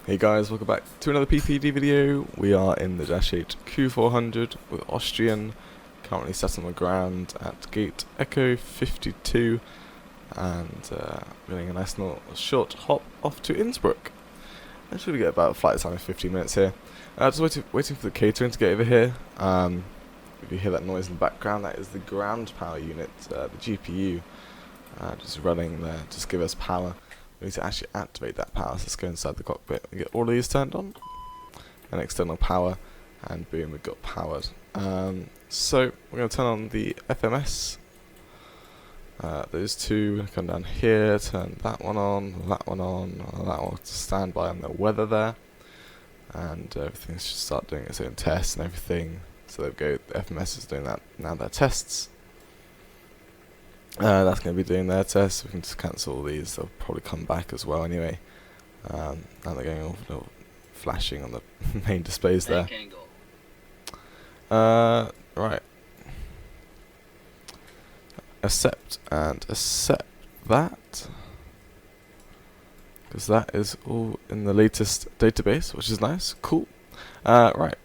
Hey guys, welcome back to another PPD video. We are in the Dash 8 Q400 with Austrian, currently sat on the ground at gate Echo 52 and getting a nice little short hop off to Innsbruck. I should get about a flight time of 15 minutes here. Just waiting for the catering to get over here. If you hear that noise in the background, that is the ground power unit, the GPU, just running there, just give us power. We need to actually activate that power, so let's go inside the cockpit and get all of these turned on. And external power, and boom, we've got powered. So, we're going to turn on the FMS. Those two come down here, turn that one on, that one to stand by on the weather there. And everything should start doing its own tests and everything. So there we go, the FMS is doing that now, their tests. That's going to be doing their test. We can just cancel all these. They'll probably come back as well anyway. Now they're going all flashing on the main displays there. Right. Accept and accept that, because that is all in the latest database, which is nice. Cool. Right.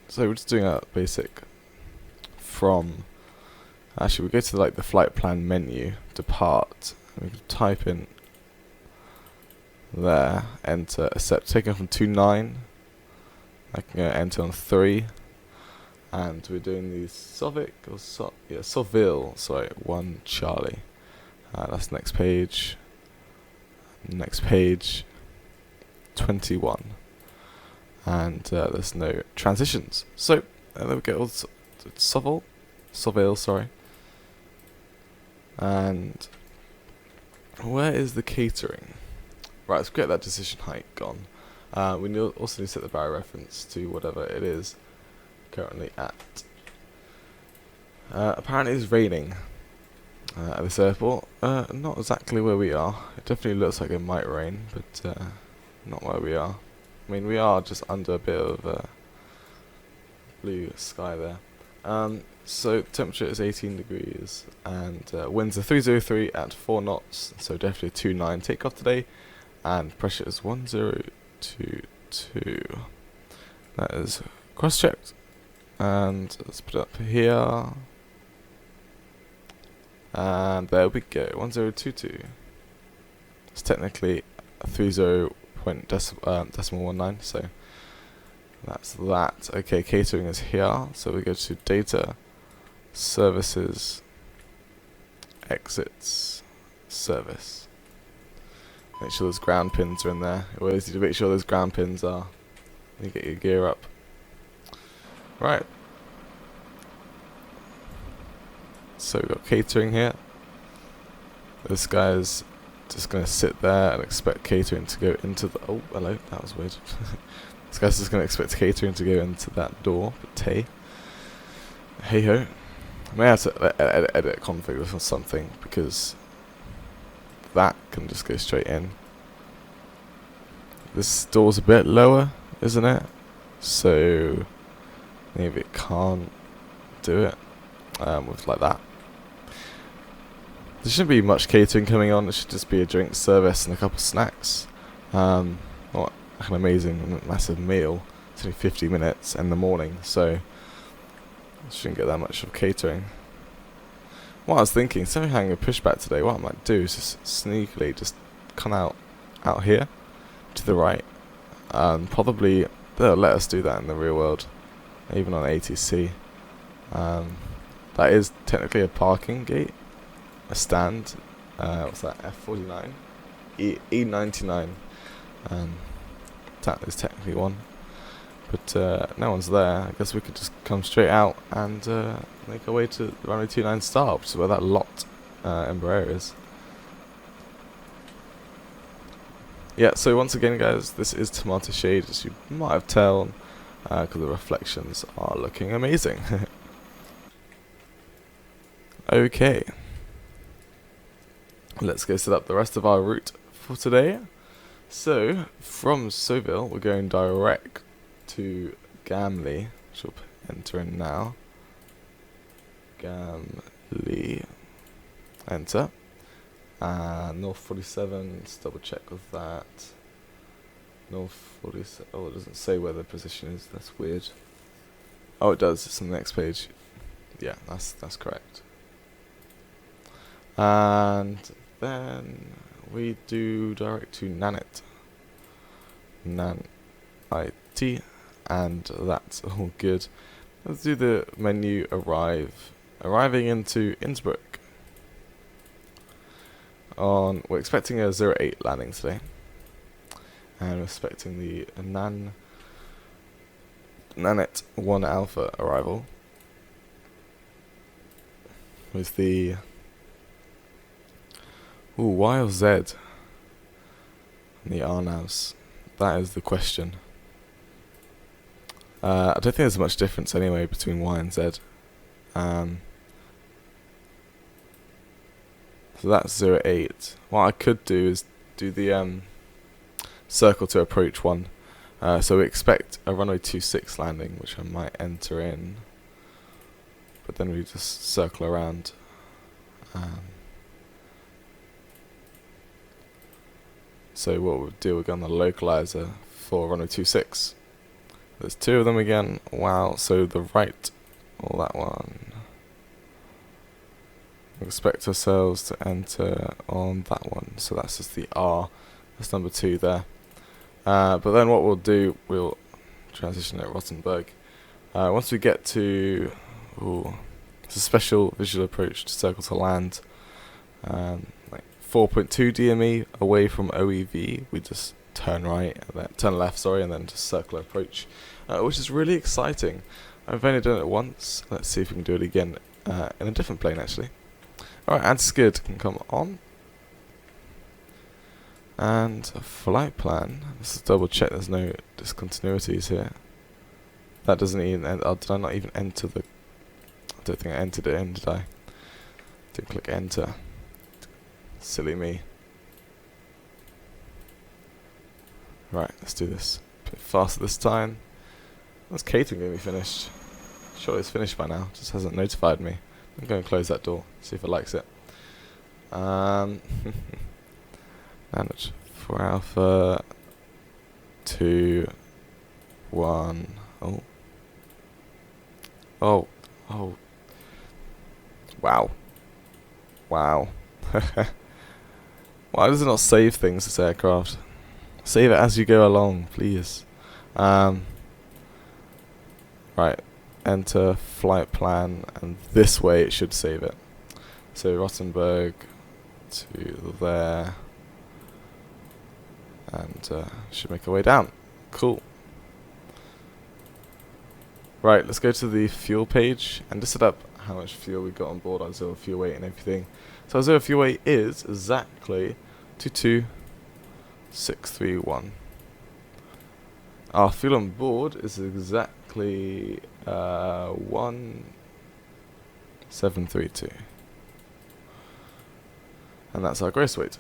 So we're just doing a basic from. Actually, we go to the flight plan menu, depart, and we can type in there, enter, accept, taking off from 29. I can go enter on 3, and we're doing the Soville, sorry, 1 Charlie. That's next page, 21, and there's no transitions. So there we go, Soville, sorry. And where is the catering? Right, let's get that decision height gone. We also need to set the barrier reference to whatever it is currently at. Apparently it's raining at this airport. Not exactly where we are. It definitely looks like it might rain, but not where we are. I mean, we are just under a bit of blue sky there. So temperature is 18 degrees and winds are 303 at 4 knots, so definitely 29 takeoff today, and pressure is 1022. That is cross-checked, and let's put it up here, and there we go, 1022. It's technically a 30.19, so that's that. Okay, catering is here, so we go to data, services, exits, service. Make sure those ground pins are in there. You always need to make sure those ground pins are. You get your gear up. Right. So we've got catering here. This guy's just going to sit there and expect catering to go into the... Oh, hello, that was weird. This guy's just going to expect catering to go into that door, but hey ho. I may have to edit config or something, because that can just go straight in. This door's a bit lower, isn't it? So maybe it can't do it with like that. There shouldn't be much catering coming on. It should just be a drink service and a couple snacks. Not like an amazing massive meal. It's only 50 minutes in the morning, so shouldn't get that much of catering. What I was thinking, instead of having a pushback today, what I might do is just sneakily just come out here to the right. Probably they'll let us do that in the real world, even on ATC. That is technically a parking gate, a stand. What's that? F49, E99. That is technically one. But no one's there. I guess we could just come straight out and make our way to runway 29 star, which is where that lot Embraer is. Yeah, so once again guys, this is Tomato Shade, as you might have told, because the reflections are looking amazing. Okay. Let's go set up the rest of our route for today. So, from Soville, we're going direct to Gamley, which we'll enter in now. Gamley, enter. North 47, let's double check with that. North 40. Oh, it doesn't say where the position is. That's weird. Oh, it does. It's on the next page. Yeah, that's correct. And then we do direct to Nanit. Nan IT, and that's all good. Let's do the menu arriving into Innsbruck. We're expecting a 08 landing today, and we're expecting the Nanit 1 Alpha arrival with the Y or Z and the RNAVs. That is the question. I don't think there's much difference anyway between Y and Z. So that's 08. What I could do is do the circle to approach one. So we expect a runway 26 landing, which I might enter in. But then we just circle around. So what we'll do, we'll go on the localizer for runway 26. There's 2 of them again. Wow, so the right, or that one. We expect ourselves to enter on that one. So that's just the R. That's number 2 there. But then what we'll do, we'll transition at Rottenburg. Once we get to, it's a special visual approach to circle to land. Like 4.2 DME away from OEV, we just turn left, and then just circle approach, which is really exciting. I've only done it once. Let's see if we can do it again in a different plane actually. Alright, anti-skid can come on. And a flight plan. Let's double check there's no discontinuities here. That doesn't even end. Oh, did I not even enter the... I don't think I entered it in, did I? Didn't click enter. Silly me. Right, let's do this. A bit faster this time. When's catering going to be finished? Surely it's finished by now. Just hasn't notified me. I'm going to close that door. See if it likes it. Manage 4 Alpha 2 1. Oh. Wow. Why does it not save things, this aircraft? Save it as you go along, please. Right, enter flight plan, and this way it should save it. So Rottenburg to there, and should make our way down. Cool. Right, let's go to the fuel page and just set up how much fuel we got on board, our zero fuel weight and everything. So our zero fuel weight is exactly 22631. Our fuel on board is exactly 1732. And that's our gross weight.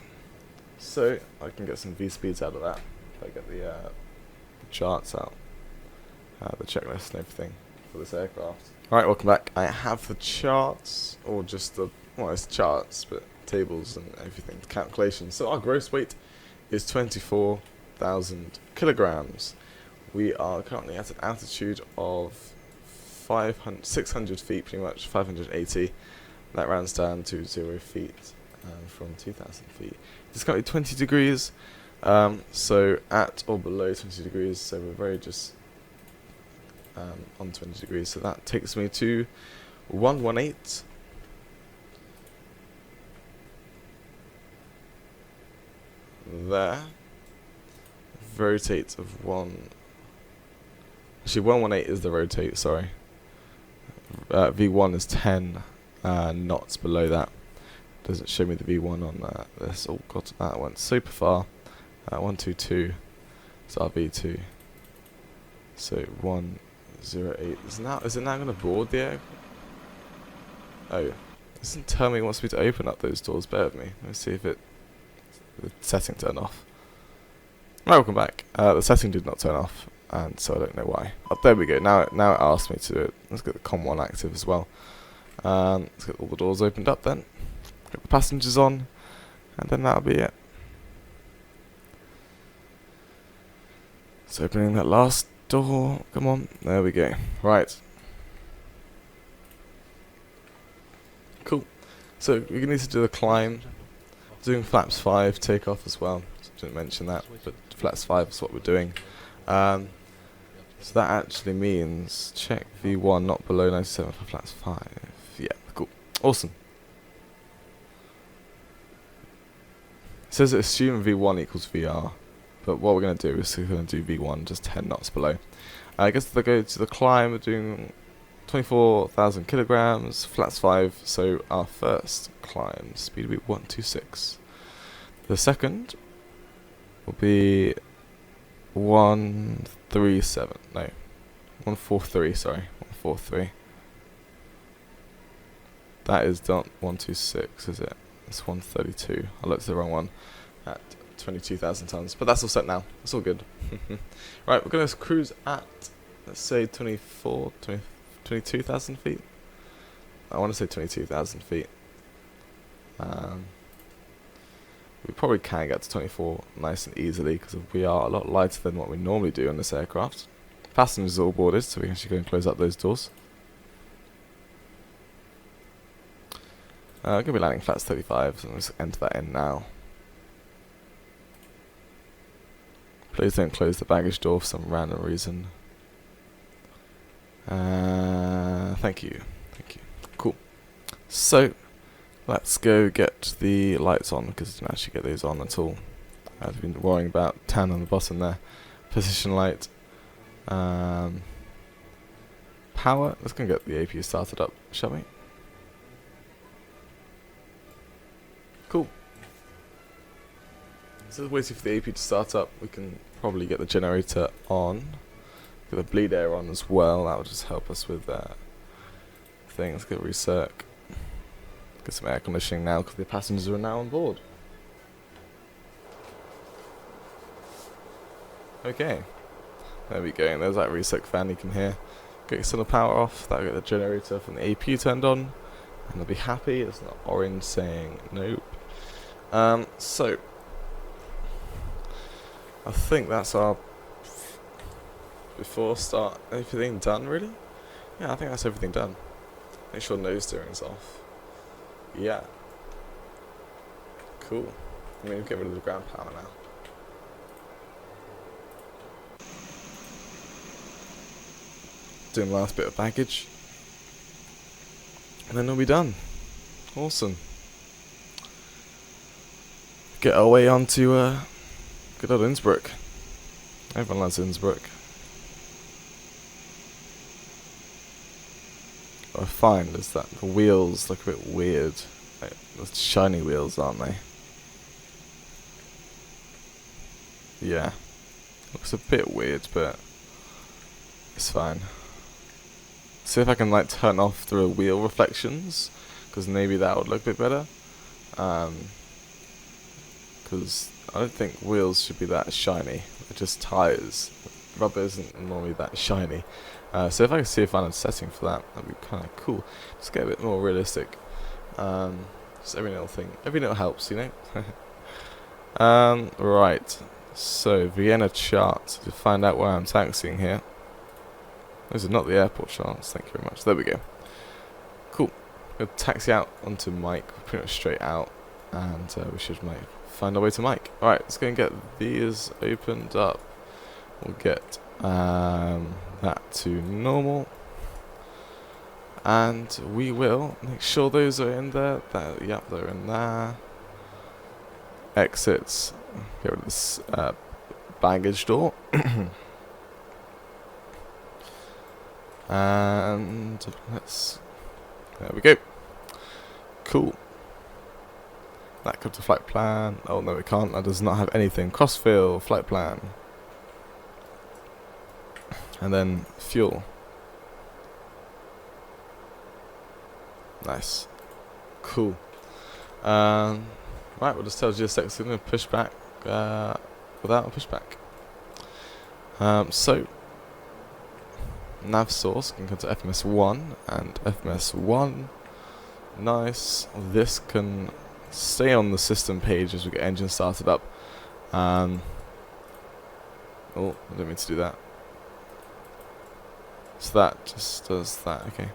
So I can get some V speeds out of that. If I get the charts out, the checklist and everything for this aircraft. Alright, welcome back. I have the charts, or just the, well, it's charts, but tables and everything, calculations. So our gross weight is 24,000 kilograms. We are currently at an altitude of 600 feet, pretty much 580. That rounds down to 0 feet from 2,000 feet. It's currently 20 degrees, so at or below 20 degrees, so we're very just on 20 degrees. So that takes me to 118. There. Rotate of 1. Actually, 118 is the rotate, sorry. V1 is 10 knots below that. Doesn't show me the V1 on this. Oh god, that went super far. 122 is our V2. So 108. Is it now going to board the air? Oh, it doesn't tell me it wants me to open up those doors. Bear with me. Let me see if the setting turned off. Right, welcome back. The setting did not turn off, and so I don't know why. Oh, there we go. Now it asked me to do it. Let's get the COM1 active as well. Let's get all the doors opened up then. Get the passengers on, and then that'll be it. It's opening that last door. Come on. There we go. Right. Cool. So we need to do the climb. Doing flaps 5 takeoff as well. Didn't mention that, but flaps 5 is what we're doing. So that actually means check V1 not below 97 for flaps 5. Yeah, cool. Awesome. It says assume V1 equals VR, but what we're going to do is we're going to do V1 just 10 knots below. I guess if they go to the climb, we're doing 24,000 kilograms, flaps 5, so our first climb speed will be 126. The second will be 137, no, 143, sorry, 143. That is not 126, is it? It's 132. I looked at the wrong one at 22,000 tons, but that's all set now. It's all good. Right, we're going to cruise at, let's say, 22,000 feet. I want to say 22,000 feet. We probably can get to 24 nice and easily because we are a lot lighter than what we normally do on this aircraft. Passengers are all boarded, so we can actually go and close up those doors. Going to be landing flats 35, so let's enter that in now. Please don't close the baggage door for some random reason. Thank you. Thank you. Cool. So, let's go get the lights on, because we didn't actually get those on at all. I've been worrying about 10 on the bottom there. Position light. Power. Let's go and get the APU started up, shall we? Cool. So waiting for the AP to start up, we can probably get the generator on. Get the bleed air on as well, that will just help us with things. Get recirc. Get some air conditioning now because the passengers are now on board. Okay. There we go, and there's that recirc fan you can hear. Get some of the power off, that'll get the generator from the AP turned on. And they'll be happy, it's not orange saying nope. So I think that's our before start. Everything done, really? Yeah, I think that's everything done. Make sure nose steering's off. Yeah. Cool. I mean, get rid of the ground power now. Doing the last bit of baggage. And then we'll be done. Awesome. Get our way on to good old Innsbruck. Everyone loves Innsbruck. What I find is that the wheels look a bit weird. Like, the shiny wheels, aren't they? Yeah. Looks a bit weird, but it's fine. See if I can like turn off the wheel reflections, because maybe that would look a bit better. Because I don't think wheels should be that shiny. They're just tires. Rubber isn't normally that shiny. So if I can see if I'm setting for that, that'd be kind of cool. Just get a bit more realistic. Just every little thing. Every little helps, you know? Right. So, Vienna chart to find out where I'm taxiing here. Those are not the airport charts, thank you very much. There we go. Cool. We'll taxi out onto Mike, pretty much straight out, and we should find our way to Mike. Alright, let's go and get these opened up. We'll get that to normal. And we will make sure those are in there. Yep, they're in there. Exits. Get rid of this baggage door. And there we go. Cool. That comes to flight plan. Oh no, it can't. That does not have anything. Crossfill, flight plan. And then fuel. Nice. Cool. Right, we'll just tell GSX we're going to push back without a pushback. So, nav source can come to FMS1 and FMS1. Nice. This can stay on the system page as we get engine started up. Oh, I didn't mean to do that. So that just does that. Okay.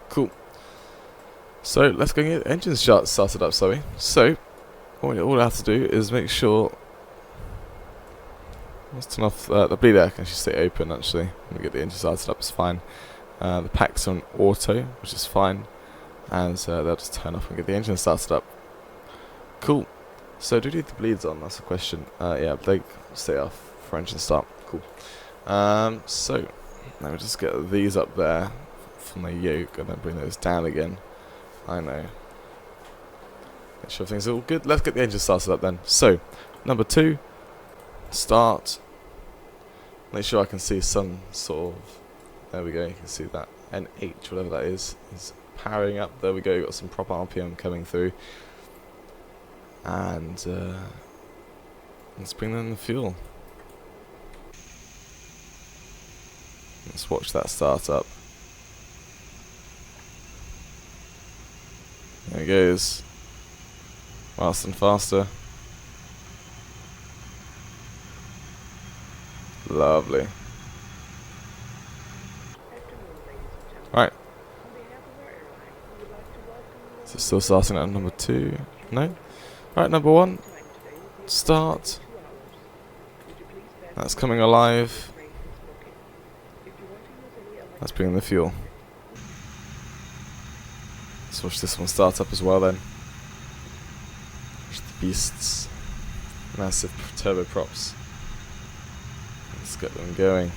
Cool. So let's go and get the engine started up, sorry. So all I have to do is make sure. Let's turn off the bleed air can actually stay open actually. When we get the engine started up, it's fine. The pack's on auto, which is fine. And they'll just turn off and get the engine started up. Cool. So do we leave the bleeds on? That's the question. Yeah, they stay off for engine start. Cool. So let me just get these up there from the yoke and then bring those down again. I know. Make sure things are all good. Let's get the engine started up then. So, number 2, start. Make sure I can see some sort of. There we go. You can see that NH, whatever that is powering up. There we go. Got some proper RPM coming through. And let's bring in the fuel. Let's watch that start up. There it goes. Faster and faster. Lovely. Right. So still starting at number 2. No? Right, number 1. Start. That's coming alive. Let's bring in the fuel. Let's watch this one start up as well then. Watch the beasts. Massive turbo props. Let's get them going.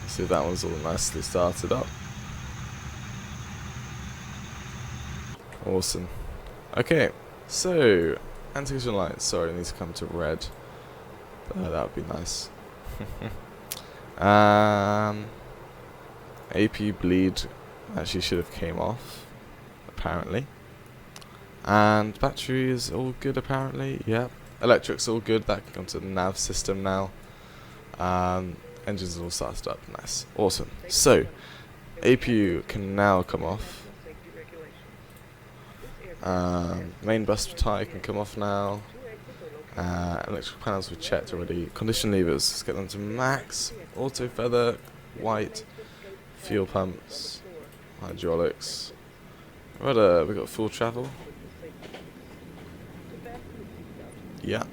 See if that one's all nicely started up. Awesome. Okay, so anti-collision lights. Sorry, it needs to come to red. That would be nice. AP bleed actually should have came off, apparently. And battery is all good apparently. Yep. Electric's all good. That can come to the nav system now. Engines all started up. Nice. Awesome. So APU can now come off. Main bus tie can come off now. Electrical panels we've checked already. Condition levers, let's get them to max. Auto feather, white. Fuel pumps, hydraulics. Right, we got full travel. Yeah.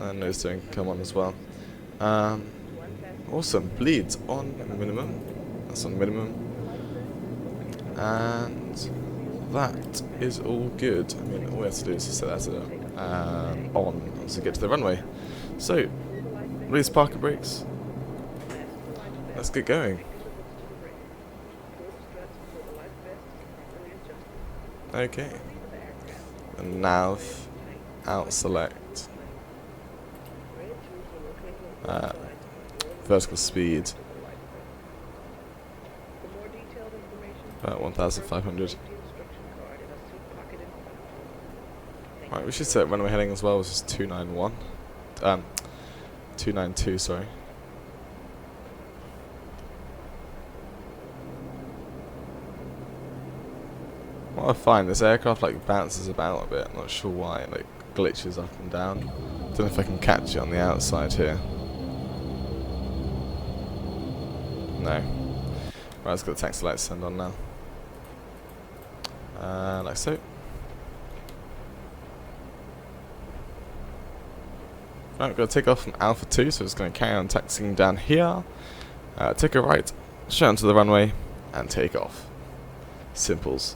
And nose tone can come on as well. Awesome. Bleeds on minimum. That's on minimum. And that is all good. I mean, all we have to do is just set that on to get to the runway. So, release parking brakes. Let's get going. Okay. And nav, out select. Vertical speed. About 1,500. Right, we should set runway heading as well, which is 291. 292, sorry. What I find, this aircraft like bounces about a bit. I'm not sure why. It like glitches up and down. Don't know if I can catch it on the outside here. No. Right, let's get the taxi lights turned on now. Like so. Right, we're going to take off from Alpha 2, so it's going to carry on taxiing down here. Take a right, straight onto the runway, and take off. Simples.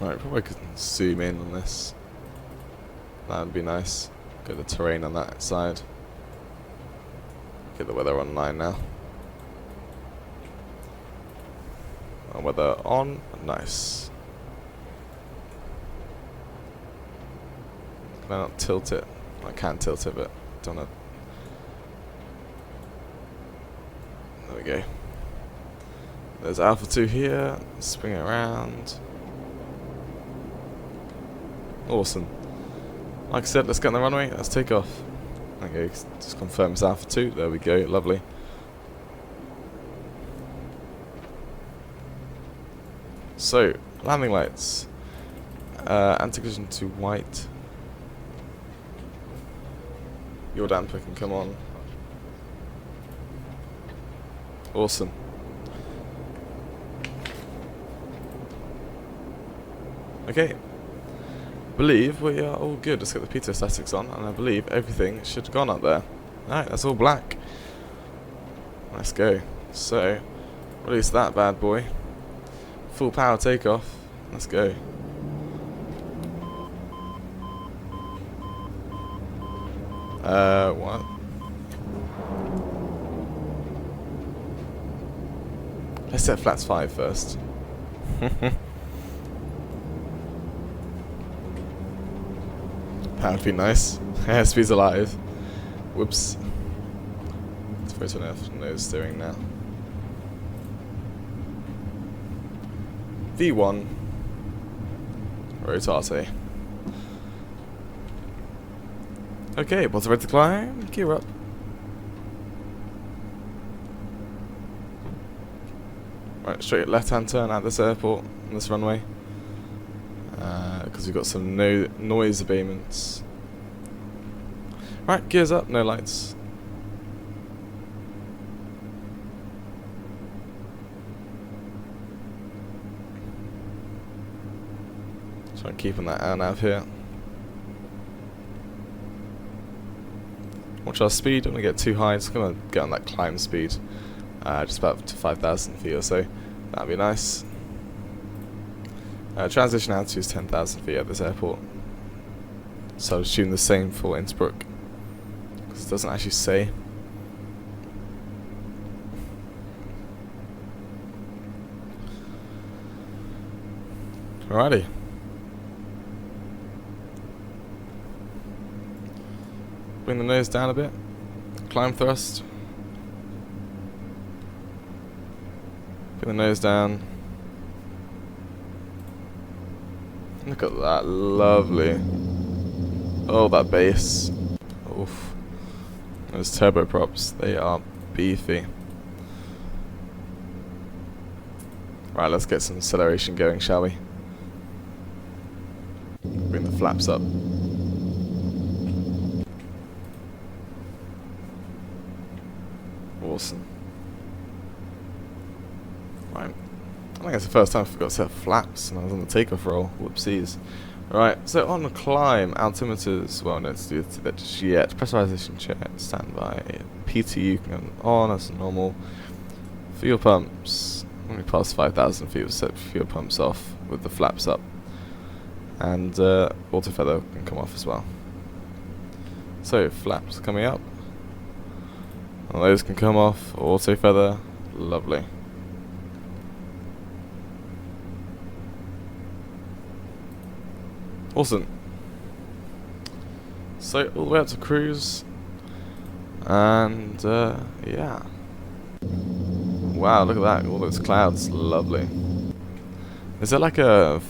Right, probably could zoom in on this. That would be nice. Get the terrain on that side. Get the weather online now. Weather on, nice. Can I not tilt it? I can tilt it, but don't know. There we go. There's Alpha 2 here. Swing it around. Awesome. Like I said, let's get on the runway. Let's take off. Okay, just confirm it's Alpha 2. There we go. Lovely. So, landing lights. Anti-collision to white. Your damper can come on. Awesome. Okay. Believe we are all good. Let's get the pitot statics on, and I believe everything should have gone up there. Alright, that's all black. Let's go. So, release that bad boy. Full power takeoff. Let's go. What? Let's set flats 5 first. That would be nice. Airspeed's alive. Whoops. Let's throw turn off nose steering now. V1. Rotate. Okay, what's ready to climb? Gear up. Right, straight left hand turn at this airport, on this runway. Because we've got some noise abatements. Right, gears up, no lights. Try and keep on that nav here. Watch our speed, don't want to get too high, just going to get on that climb speed. Just about to 5,000 feet or so. That'd be nice. Transition altitude is 10,000 feet at this airport. So I'll assume the same for Innsbruck, because it doesn't actually say. Alrighty. Bring the nose down a bit. Climb thrust. Bring the nose down. Look at that, lovely. Oh, that bass. Oof. Those turboprops, they are beefy. Right, let's get some acceleration going, shall we? Bring the flaps up. Awesome. Right. I think it's the first time I forgot to set flaps and I was on the takeoff roll. Whoopsies. Right, so on the climb, altimeters, well, no, let's do that just yet. Pressurization check, standby. PTU can go on as normal. Fuel pumps, when we pass 5,000 feet, we'll set fuel pumps off with the flaps up. And auto feather can come off as well. So, flaps coming up. Well, those can come off, auto feather, lovely. Awesome. So all the way up to cruise, and yeah. Wow, look at that! All those clouds, lovely. Is there like a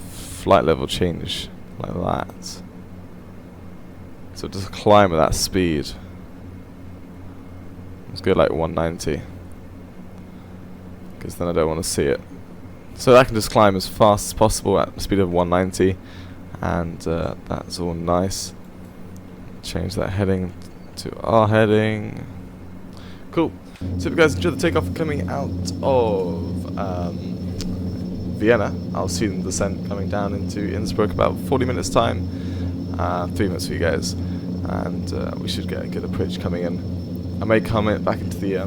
flight level change like that? So just climb at that speed. Let's go like 190, because then I don't want to see it. So I can just climb as fast as possible at the speed of 190, and that's all nice. Change that heading to our heading. Cool. So if you guys enjoyed the takeoff coming out of Vienna, I'll see the descent coming down into Innsbruck about 40 minutes time. 3 minutes for you guys, and we should get a good approach coming in. I may comment back into the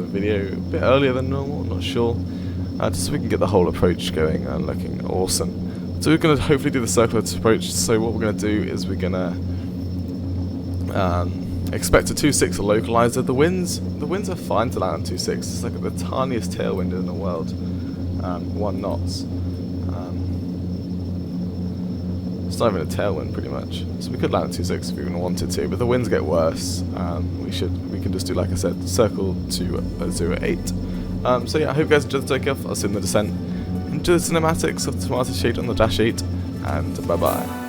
video a bit earlier than normal, not sure. Just so we can get the whole approach going and looking awesome. So we're going to hopefully do the circular approach. So what we're going to do is we're going to expect a 2.6 localizer. The winds are fine to land on 2.6. It's like the tiniest tailwind in the world. 1 knots. It's not even a tailwind pretty much. So we could land on 2.6 if we even wanted to, but the winds get worse. We can just do, like I said, circle to 0.8. So yeah, I hope you guys enjoyed the takeoff. I'll see you in the descent. Enjoy the cinematics of the Tomato Shade on the Dash 8, and bye bye.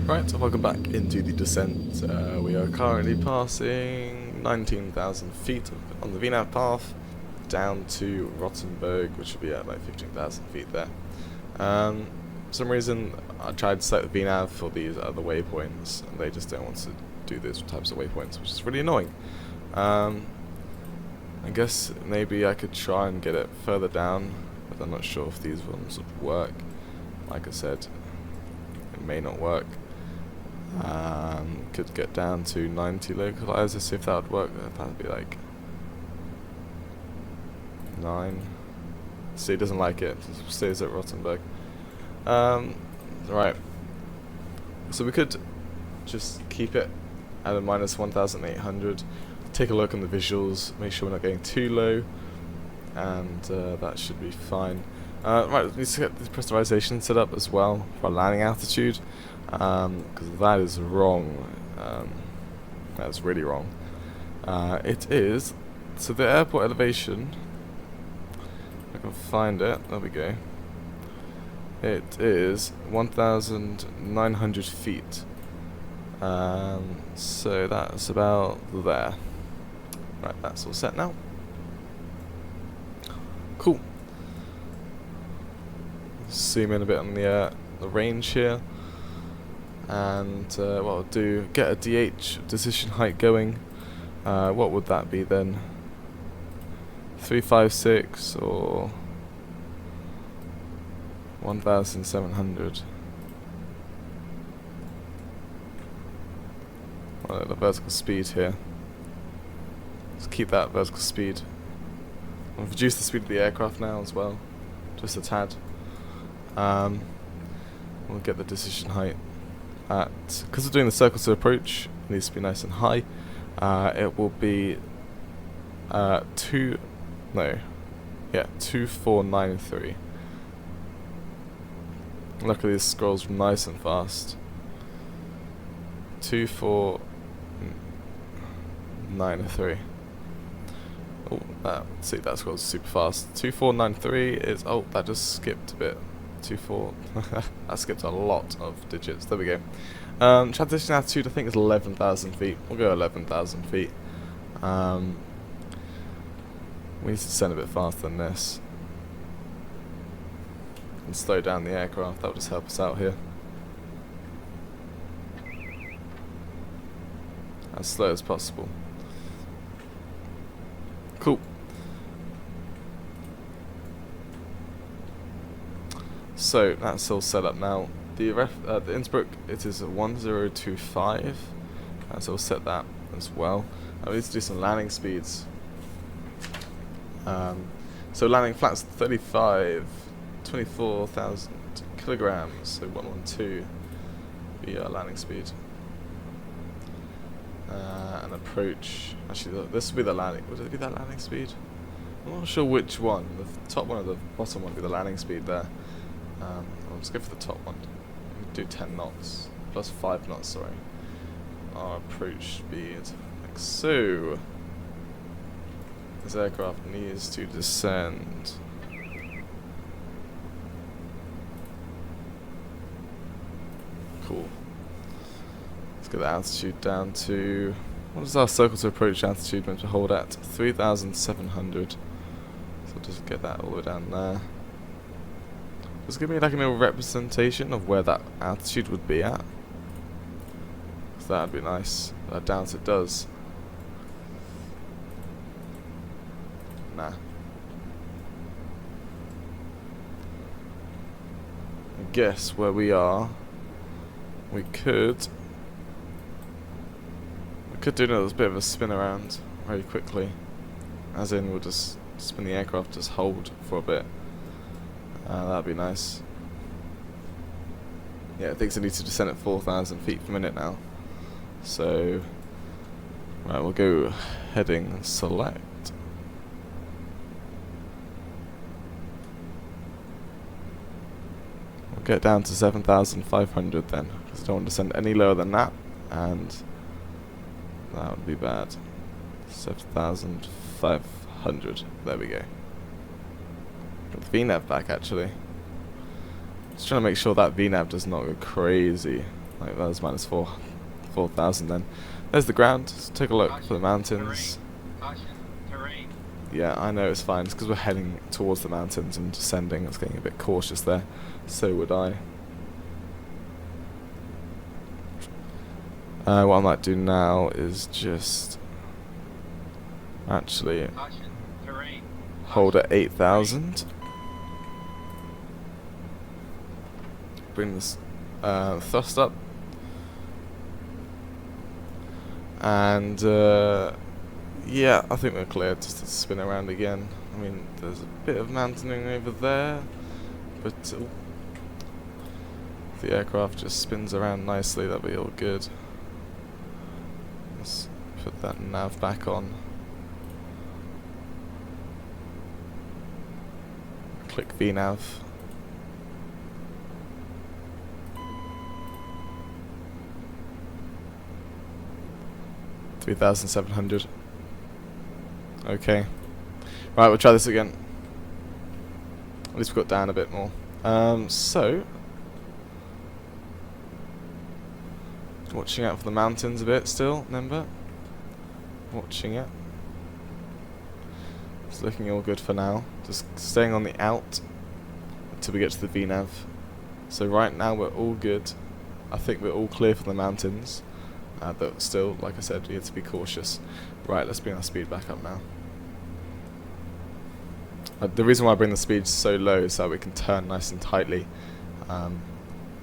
Right, so welcome back into the descent. We are currently passing 19,000 feet on the VNAV path down to Rottenburg, which will be at like 15,000 feet there. For some reason, I tried to set the VNAV for these other waypoints, and they just don't want to do these types of waypoints, which is really annoying. I guess maybe I could try and get it further down, but I'm not sure if these ones would work. Like I said, it may not work. Could get down to 90 localizers, see if that would work. That would be like 9. See, it doesn't like it. It stays at Rottenburg. Right. So we could just keep it at a minus 1,800. Take a look on the visuals, make sure we're not getting too low, and that should be fine. Right, we need to get the pressurization set up as well for our landing altitude, because that is wrong. That's really wrong. It is, so the airport elevation, if I can find it, there we go. It is 1,900 feet. So that's about there. Right, that's all set now. Cool. Zoom in a bit on the range here, and what I'll do, get a DH, decision height going. What would that be then? 356 or 1,700? Well, the vertical speed here. Let's keep that vertical speed. I'll reduce the speed of the aircraft now as well, just a tad. We'll get the decision height at, because we're doing the circle to approach, it needs to be nice and high. It will be 2493. Luckily this scrolls nice and fast. 2493. Oh, see, that scrolls super fast. 2493 is, oh, that just skipped a bit. 24, that skipped a lot of digits. There we go. Transition altitude, I think, is 11,000 feet. We'll go 11,000 feet. We need to descend a bit faster than this and slow down the aircraft. That will just help us out here. As slow as possible. Cool. So that's all set up now. The Innsbruck, it is 1025. So we'll set that as well. I need to do some landing speeds. So landing flats 24,000 kilograms. So 112 be our landing speed. And approach. Actually, this will be the landing. Would it be that landing speed? I'm not sure which one. The top one or the bottom one would be the landing speed there. Let's go for the top one. Do 10 knots. Plus 5 knots, sorry. Our approach speed. Like so. This aircraft needs to descend. Cool. Let's get the altitude down to, what is our circle to approach altitude meant to hold at? 3,700. So just get that all the way down there. Just give me like a little representation of where that altitude would be at. So that'd be nice. I doubt it does. Nah. I guess where we are, we could do another bit of a spin around very quickly. As in, we'll just spin the aircraft, just hold for a bit. That'd be nice. Yeah, it thinks it needs to descend at 4,000 feet per minute now. So, right, we'll go heading and select. We'll get down to 7,500 then, because I don't want to descend any lower than that, and that would be bad. 7,500. There we go. Got the VNAV back actually. Just trying to make sure that VNAV does not go crazy. Like that was minus 4,000 then. There's the ground. Let's take a look for the mountains. Yeah, I know it's fine. It's because we're heading towards the mountains and descending. It's getting a bit cautious there. So would I. What I might do now is just actually hold at 8,000. Bring this thrust up. And yeah, I think we're clear just to spin around again. I mean, there's a bit of mountaining over there, but if the aircraft just spins around nicely, that'll be all good. Let's put that nav back on. Click VNav. $3,700. Okay. Right, we'll try this again. At least we got down a bit more. So watching out for the mountains a bit still, remember? Watching it. It's looking all good for now. Just staying on the out until we get to the VNav. So right now we're all good. I think we're all clear for the mountains. But still, like I said, we have to be cautious. Right, let's bring our speed back up now. The reason why I bring the speed so low is so we can turn nice and tightly.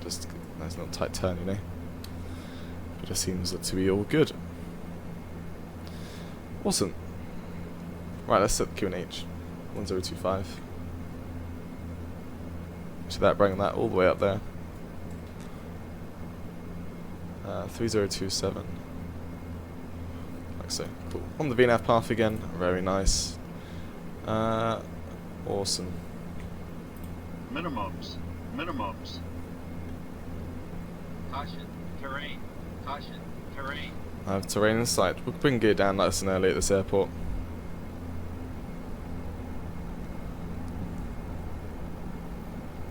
Just nice little tight turn, you know. But it seems to be all good. Awesome. Right, let's set the QNH. 1025. So that bringing that all the way up there. 3027. Like so. Cool. On the VNav path again. Very nice. Awesome. Minimums. Caution, terrain. Caution, terrain. I have terrain in sight. We'll bring gear down nice and early at this airport.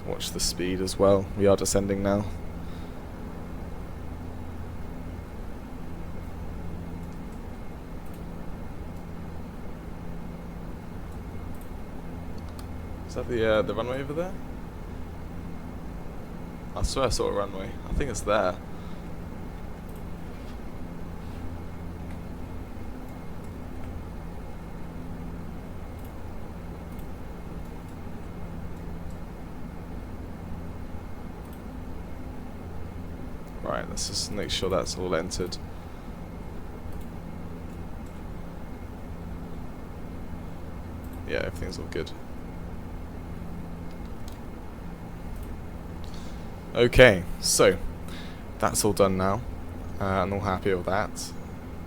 Watch the speed as well. We are descending now. Is that the runway over there? I swear I saw a runway. I think it's there. Right, let's just make sure that's all entered. Yeah, everything's all good. Okay, so that's all done now. I'm all happy with that.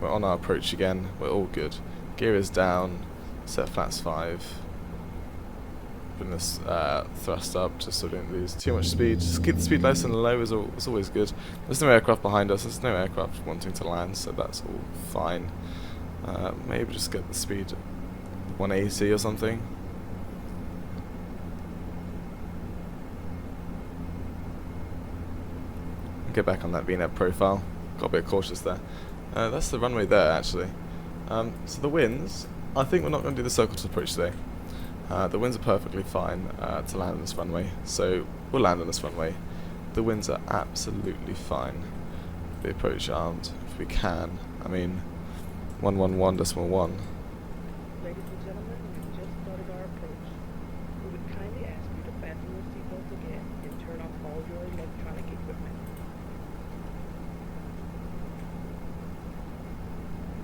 We're on our approach again. We're all good. Gear is down. Set flaps 5. Bring this thrust up just so we don't lose too much speed. Just keep the speed nice and low is always good. There's no aircraft behind us. There's no aircraft wanting to land, so that's all fine. Maybe just get the speed 180 or something. Get back on that VNav profile. Got a bit cautious there. That's the runway there, actually. So the winds, I think we're not going to do the circle to approach today. The winds are perfectly fine to land on this runway, so we'll land on this runway. The winds are absolutely fine. The approach armed, if we can. I mean, 111.1. Ladies and gentlemen, we've just started our approach. We would kindly ask you to fasten your seatbelts again and turn off all your electronic equipment.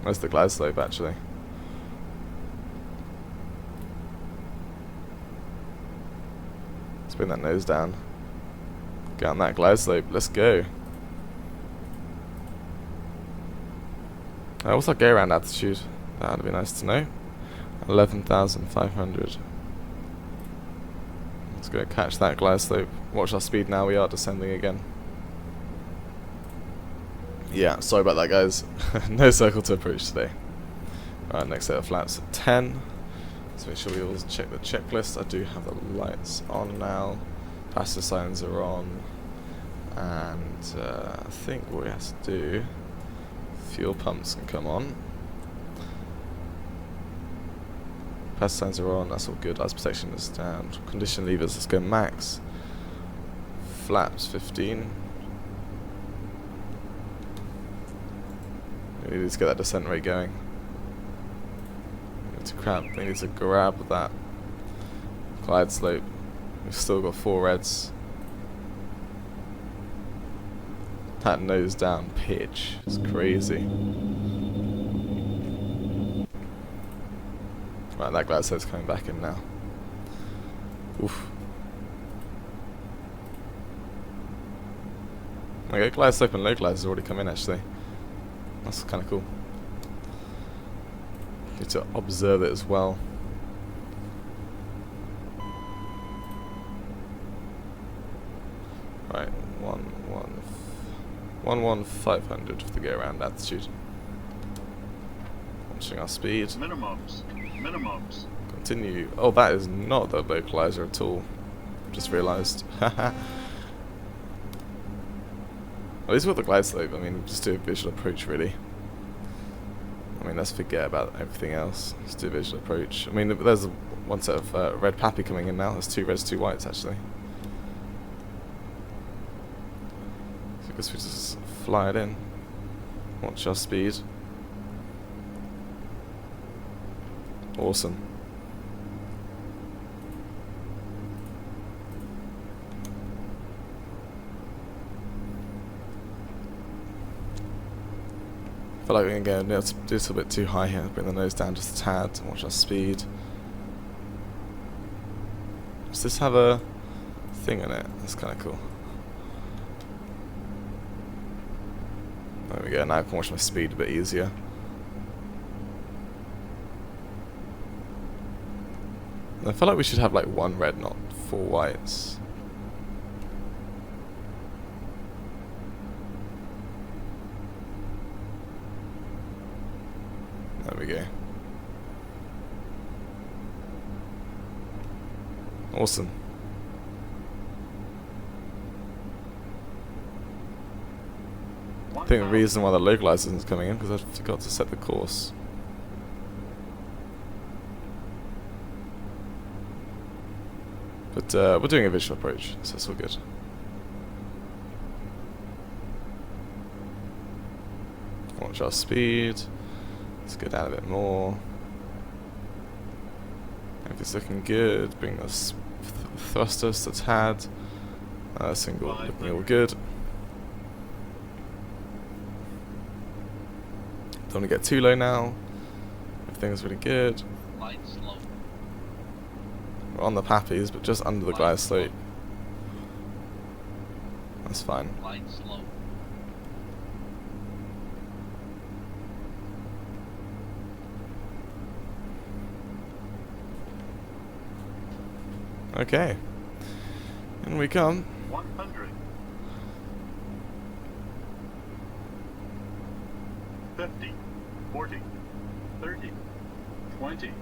Where's the glide slope, actually? Let's bring that nose down. Get on that glide slope. Let's go. What's our go around altitude? That would be nice to know. 11,500. Let's go catch that glide slope. Watch our speed now. We are descending again. Yeah, sorry about that, guys. No circle to approach today. Alright, next set of flaps at 10. Let's make sure we all check the checklist. I do have the lights on now. Passenger signs are on. And I think what we have to do, fuel pumps can come on. Pass signs are on, that's all good. Lights protection is down. Condition levers, let's go max. Flaps 15. We need to get that descent rate going. We need to grab that glide slope. We've still got 4 reds. That nose down pitch is crazy. Right, that glide slope's coming back in now. Oof. Okay, glide slope and low glide has already come in actually. That's kind of cool. Need to observe it as well. Right, 11500 for the go around altitude. Watching our speed. Minimums. Minimums. Continue. Oh, that is not the localizer at all. Just realised. At least with the glide slope, I mean, just do a visual approach really. I mean, let's forget about everything else. Let's do a visual approach. I mean, there's one set of red pappy coming in now. There's 2 reds, 2 whites actually. So I guess we just fly it in. Watch our speed. Awesome. I feel like we're going to do a little bit too high here. Bring the nose down just a tad. Watch our speed. Does this have a thing in it? That's kind of cool. There we go. Now I can watch my speed a bit easier. I feel like we should have like 1 red, not 4 whites. There we go. Awesome. I think the reason why the localizer isn't coming in because I forgot to set the course. But we're doing a visual approach, so it's all good. Watch our speed. Let's go down a bit more. Everything's looking good. Bring the thrusters to tad. Single looking all good. Don't want to get too low now. Everything's really good. Light slope. We're on the pappies, but just under the glide slope. That's fine. Light slope. Okay. In we come. 100. 50. 40. 30. 20.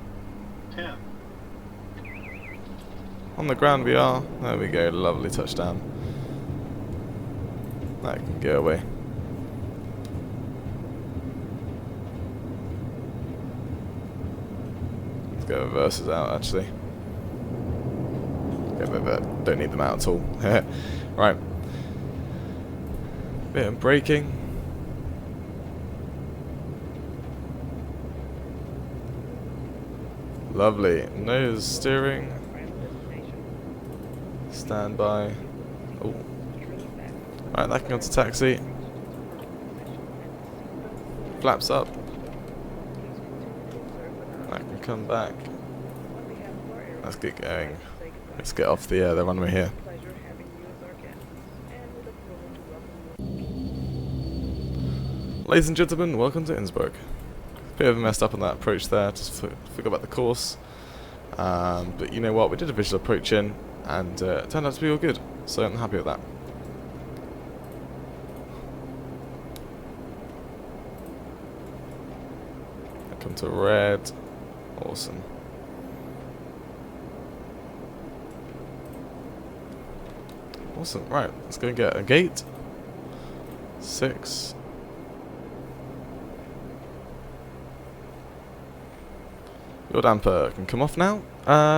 10. On the ground we are. There we go. Lovely touchdown. That can go away. Let's go reverses out actually. Don't need them out at all. Right. Bit of braking. Lovely. Nose steering. Stand by. Oh. Right, that can go to taxi. Flaps up. That can come back. Let's get going. Let's get off the runway here. Ladies and gentlemen, welcome to Innsbruck. Bit of a messed up on that approach there, just forgot about the course. But you know what, we did a visual approach in, and it turned out to be all good, so I'm happy with that. Come to red. Awesome. Awesome. Right, let's go and get a gate. 6. Your damper can come off now.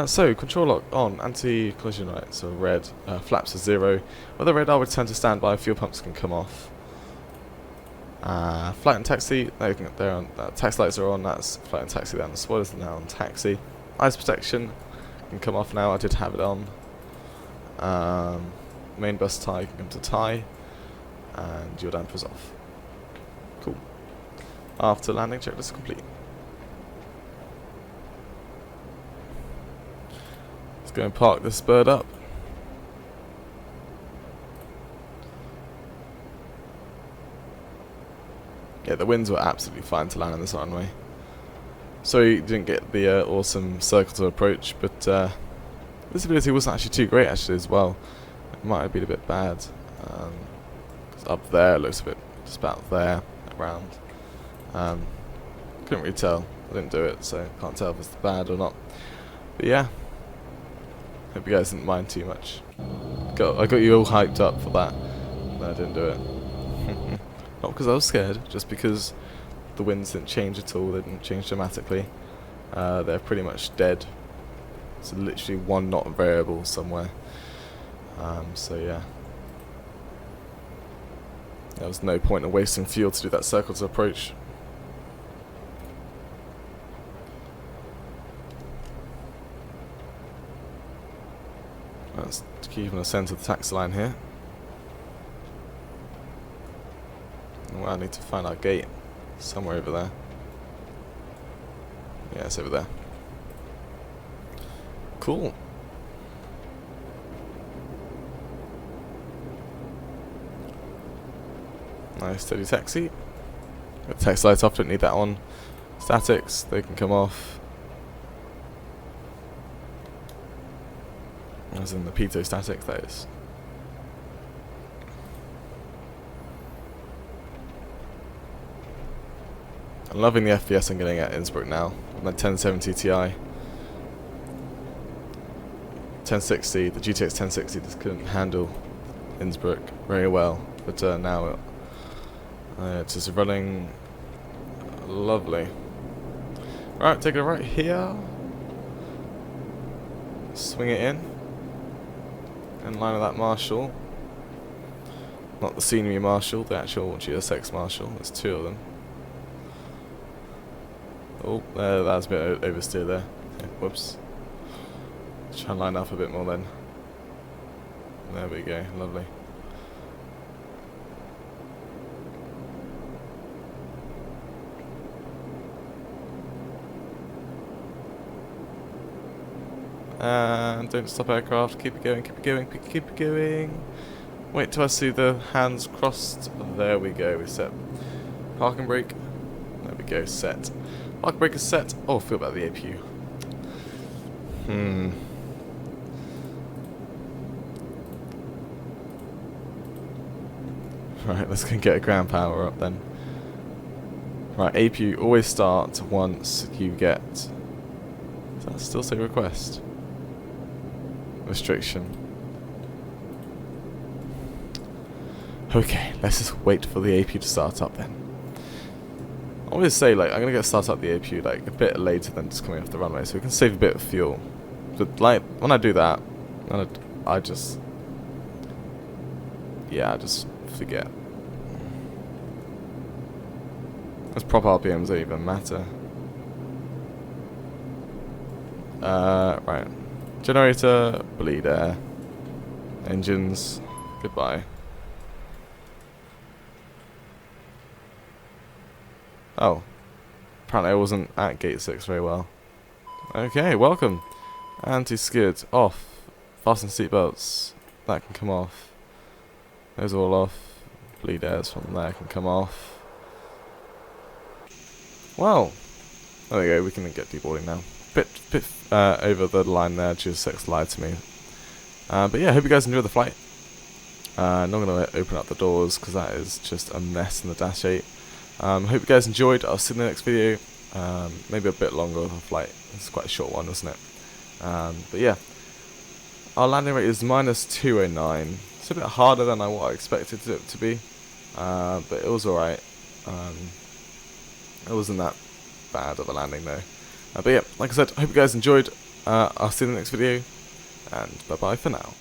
So, control lock on, anti-collision lights are red, flaps are 0. With the radar return to standby, fuel pumps can come off. Flight and taxi, they're on, taxi lights are on, that's flight and taxi then. The spoilers are now on taxi. Eyes protection can come off now, I did have it on. Main bus tie can come to tie. And your damper's off. Cool. After landing, checklist complete. Let's go and park this bird up. Yeah, the winds were absolutely fine to land on this runway. Sorry you didn't get the awesome circle to approach, but visibility wasn't actually too great actually as well. It might have been a bit bad. 'Cause up there it looks a bit just about there around. Couldn't really tell. I didn't do it, so can't tell if it's bad or not. But yeah, hope you guys didn't mind too much. I got you all hyped up for that. No, I didn't do it. Not because I was scared, just because the winds didn't change at all. They didn't change dramatically. They're pretty much dead. It's literally 1 knot variable somewhere. So yeah. There was no point in wasting fuel to do that circle to approach. Let's keep in the centre of the taxi line here. Well, I need to find our gate. Somewhere over there. Yeah, it's over there. Cool. Nice steady taxi. Got the taxi lights off, don't need that on. Statics, they can come off. As in the pitot statics, that is. I'm loving the FPS I'm getting at Innsbruck now. My 1070 Ti. 1060, the GTX 1060 just couldn't handle Innsbruck very well. But now it's just running lovely. Right, take it right here. Swing it in line with that Marshall. Not the scenery Marshall, the actual GSX Marshall. There's 2 of them. Oh, that's a bit oversteer there. Okay, whoops. Try and line up a bit more then. There we go, lovely. And don't stop aircraft, keep it going, keep it going, keep it going. Wait till I see the hands crossed. There we go, we set park and brake. There we go, set. Park brake is set. Oh, I feel about the APU. Right, let's go and get a ground power up then. Right, APU always start once you get... Does that still say request? Restriction. Okay, let's just wait for the APU to start up then. I always say, like, I'm gonna get started up the APU like a bit later than just coming off the runway, so we can save a bit of fuel. But like, when I do that, I just, yeah, I just forget. Those prop RPMs don't even matter. Right. Generator, bleed air. Engines, goodbye. Oh. Apparently I wasn't at gate 6 very well. Okay, welcome. Anti-skid, off. Fasten seatbelts. That can come off. Those are all off. Bleed airs from there can come off. Well. There we go, we can get deboarding now. Bit over the line there, GSX lied to me. But yeah, I hope you guys enjoy the flight. Not going to open up the doors because that is just a mess in the Dash 8. Hope you guys enjoyed. I'll see you in the next video. Maybe a bit longer of a flight. It's quite a short one, wasn't it? But yeah, our landing rate is -209. So a bit harder than what I expected it to be, but it was alright. It wasn't that bad of a landing though. But yeah, like I said, I hope you guys enjoyed. I'll see you in the next video, and bye bye for now.